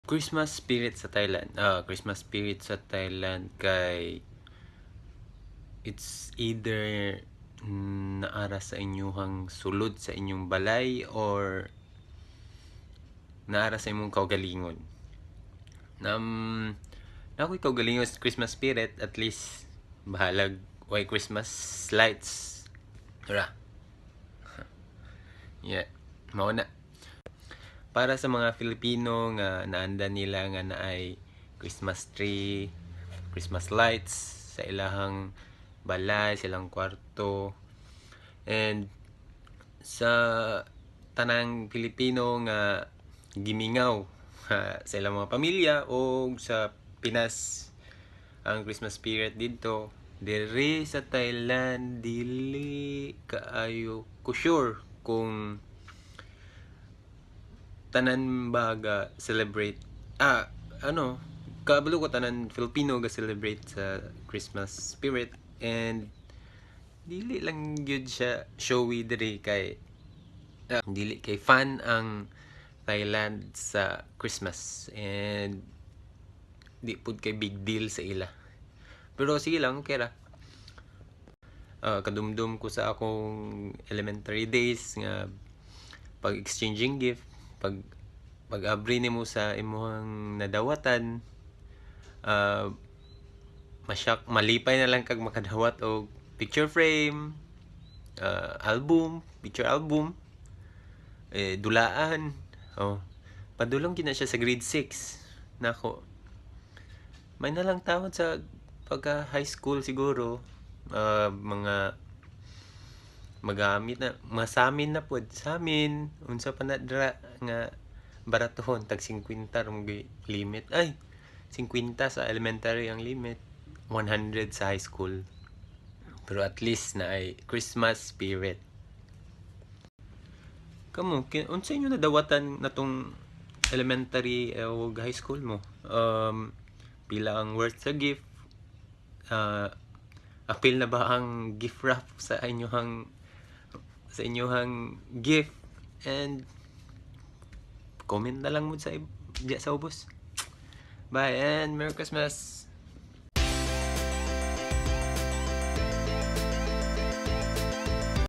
Christmas spirit sa Thailand. Christmas spirit sa Thailand kay it's either naara sa inyong sulod sa inyong balay or naara sa imong kaugalingon. Nakoy kaugalingon sa Christmas spirit, at least bahalag why Christmas lights. Ra. Yeah. Mao na. Para sa mga Filipino nga naanda nila nga naay Christmas tree, Christmas lights sa ilahang balay, silang kwarto. And sa tanang Pilipino nga gimingaw sa ilang mga pamilya o sa Pinas ang Christmas spirit dito, diri sa Thailand dili kaayo ko sure kung tanan baga celebrate kabalo ko tanan Filipino ga celebrate sa Christmas spirit, and dili lang gyud siya showy diri kay dili kay fan ang Thailand sa Christmas, and di pud kay big deal sa ila. Pero sige lang, okay ra. Kadumdum ko sa akong elementary days nga pag exchanging gift, pag-abri nimo sa imong nadawatan, malipay na lang kag makadawat og picture frame, picture album, dulaan. Padulong gina siya sa grade 6. Nako. May nalang tawad sa pagka high school siguro, mga magamit na masamin na pod samin unsa pa na dra nga baratohon tag 50 rong limit, 50 sa elementary ang limit, 100 sa high school. Pero at least na ay Christmas spirit. Kamo unsa inyo nadawatan natong elementary o high school mo? Pila ang worth sa gift? Apil na ba ang gift wrap sa inyong gift? And comment na lang mo sa ubos. Bye and Merry Christmas.